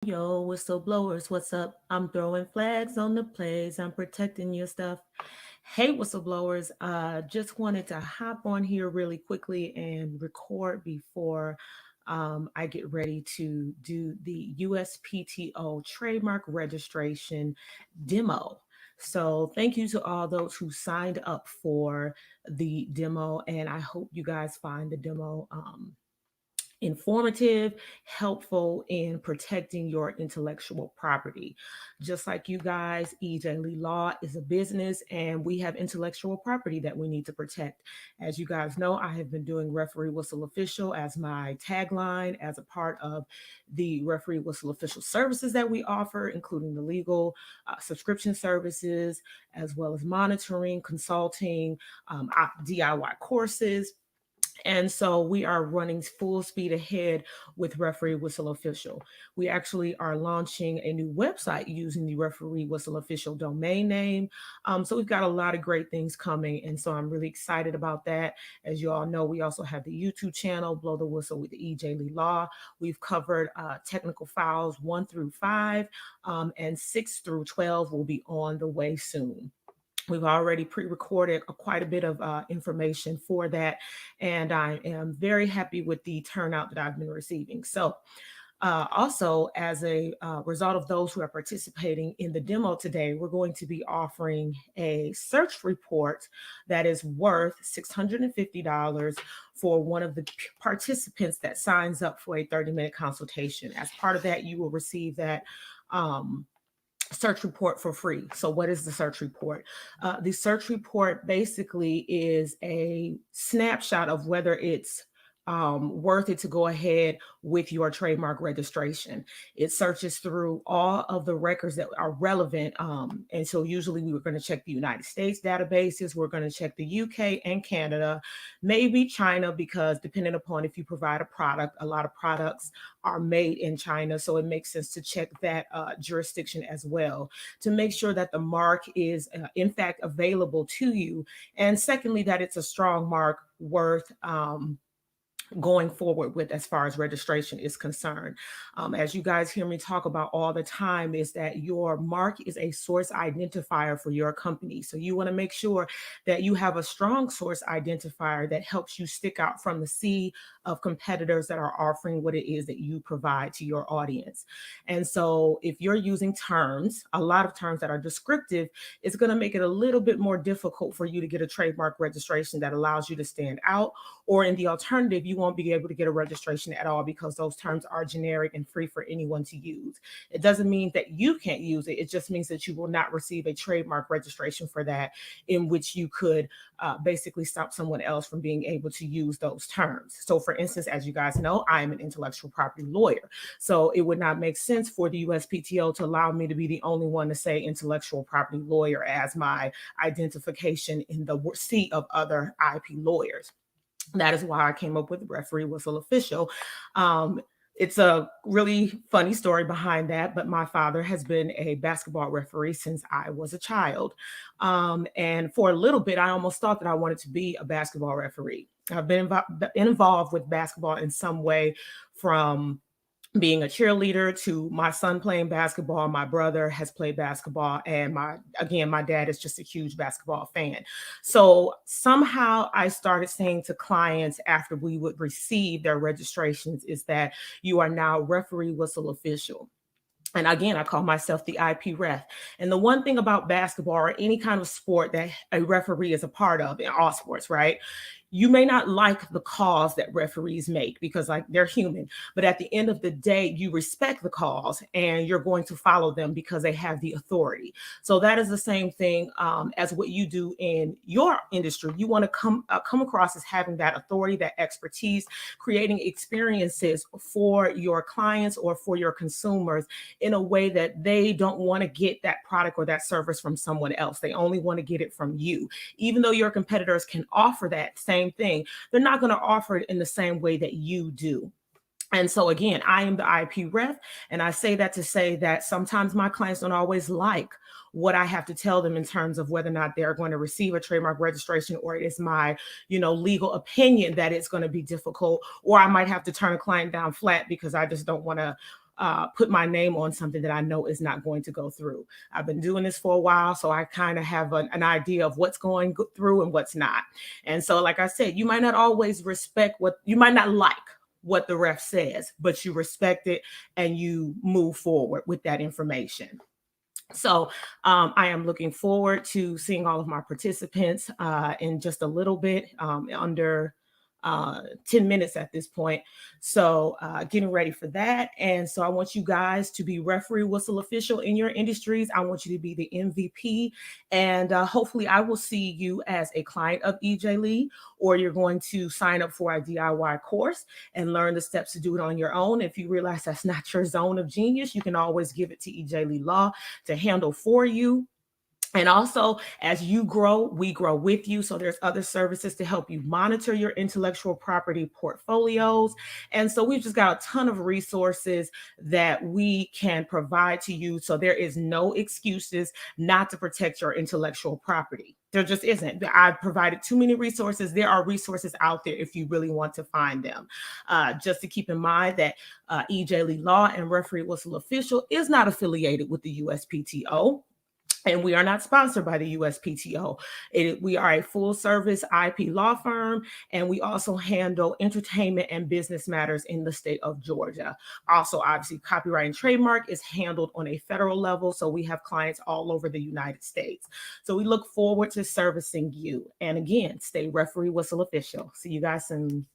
Yo, whistleblowers, what's up? I'm throwing flags on the plays. I'm protecting your stuff. Hey, whistleblowers, just wanted to hop on here really quickly and record before I get ready to do the USPTO trademark registration demo. So, thank you to all those who signed up for the demo, and I hope you guys find the demo informative, helpful in protecting your intellectual property. Just like you guys, EJ Lee Law is a business and we have intellectual property that we need to protect. As you guys know, I have been doing Referee Whistle Official as my tagline as a part of the Referee Whistle Official services that we offer, including the legal subscription services, as well as monitoring, consulting, DIY courses, and so we are running full speed ahead with Referee Whistle Official. We actually are launching a new website using the Referee Whistle Official domain name. So we've got a lot of great things coming. And so I'm really excited about that. As you all know, we also have the YouTube channel, Blow the Whistle with EJ Lee Law. We've covered technical files 1 through 5, and 6 through 12 will be on the way soon. We've already pre-recorded quite a bit of information for that, and I am very happy with the turnout that I've been receiving. So, also, as a result of those who are participating in the demo today, we're going to be offering a search report that is worth $650 for one of the participants that signs up for a 30-minute consultation. As part of that, you will receive that. Search report for free. So, what is the search report? The search report basically is a snapshot of whether it's worth it to go ahead with your trademark registration. It searches through all of the records that are relevant. And so, usually, we were going to check the United States databases, we're going to check the UK and Canada, maybe China, because depending upon if you provide a product, a lot of products are made in China. So it makes sense to check that jurisdiction as well to make sure that the mark is, in fact, available to you. And secondly, that it's a strong mark worth going forward with as far as registration is concerned. As you guys hear me talk about all the time, is that your mark is a source identifier for your company. So you want to make sure that you have a strong source identifier that helps you stick out from the sea of competitors that are offering what it is that you provide to your audience. And so if you're using terms, a lot of terms that are descriptive, it's going to make it a little bit more difficult for you to get a trademark registration that allows you to stand out. Or in the alternative, you won't be able to get a registration at all because those terms are generic and free for anyone to use. It doesn't mean that you can't use it. It just means that you will not receive a trademark registration for that, in which you could basically stop someone else from being able to use those terms. So, for instance, as you guys know, I am an intellectual property lawyer. So it would not make sense for the USPTO to allow me to be the only one to say intellectual property lawyer as my identification in the sea of other IP lawyers. That is why I came up with Referee Whistle Official. It's a really funny story behind that, but my father has been a basketball referee since I was a child. And for a little bit, I almost thought that I wanted to be a basketball referee. I've been involved with basketball in some way, from being a cheerleader to my son playing basketball. My brother has played basketball, and my dad is just a huge basketball fan. So somehow I started saying to clients after we would receive their registrations is that you are now Referee Whistle Official. And again, I call myself the IP ref. And the one thing about basketball or any kind of sport that a referee is a part of, in all sports, right? You may not like the calls that referees make because, like, they're human, but at the end of the day, you respect the calls and you're going to follow them because they have the authority. So that is the same thing as what you do in your industry. You want to come across as having that authority, that expertise, creating experiences for your clients or for your consumers in a way that they don't want to get that product or that service from someone else. They only want to get it from you. Even though your competitors can offer that same thing, they're not going to offer it in the same way that you do. And so again, I am the IP ref, and I say that to say that sometimes my clients don't always like what I have to tell them in terms of whether or not they're going to receive a trademark registration, or it is my, legal opinion that it's going to be difficult, or I might have to turn a client down flat because I just don't want to put my name on something that I know is not going to go through. I've been doing this for a while, so I kind of have an idea of what's going through and what's not. And so, like I said, you might not always respect what you might not like what the ref says, but you respect it and you move forward with that information. So I am looking forward to seeing all of my participants in just a little bit, under 10 minutes at this point. So getting ready for that. And so I want you guys to be referee whistle official in your industries. I want you to be the MVP. And hopefully I will see you as a client of EJ Lee, or you're going to sign up for our DIY course and learn the steps to do it on your own. If you realize that's not your zone of genius, you can always give it to EJ Lee Law to handle for you. And also, as you grow, we grow with you. So there's other services to help you monitor your intellectual property portfolios. And so we've just got a ton of resources that we can provide to you. So there is no excuses not to protect your intellectual property. There just isn't. I've provided too many resources. There are resources out there if you really want to find them. Just to keep in mind that EJ Lee Law and Referee Whistle Official is not affiliated with the USPTO. And we are not sponsored by the USPTO. We are a full service IP law firm, and we also handle entertainment and business matters in the state of Georgia. Also, obviously, copyright and trademark is handled on a federal level, so we have clients all over the United States. So we look forward to servicing you. And again, stay referee whistle official. See you guys soon.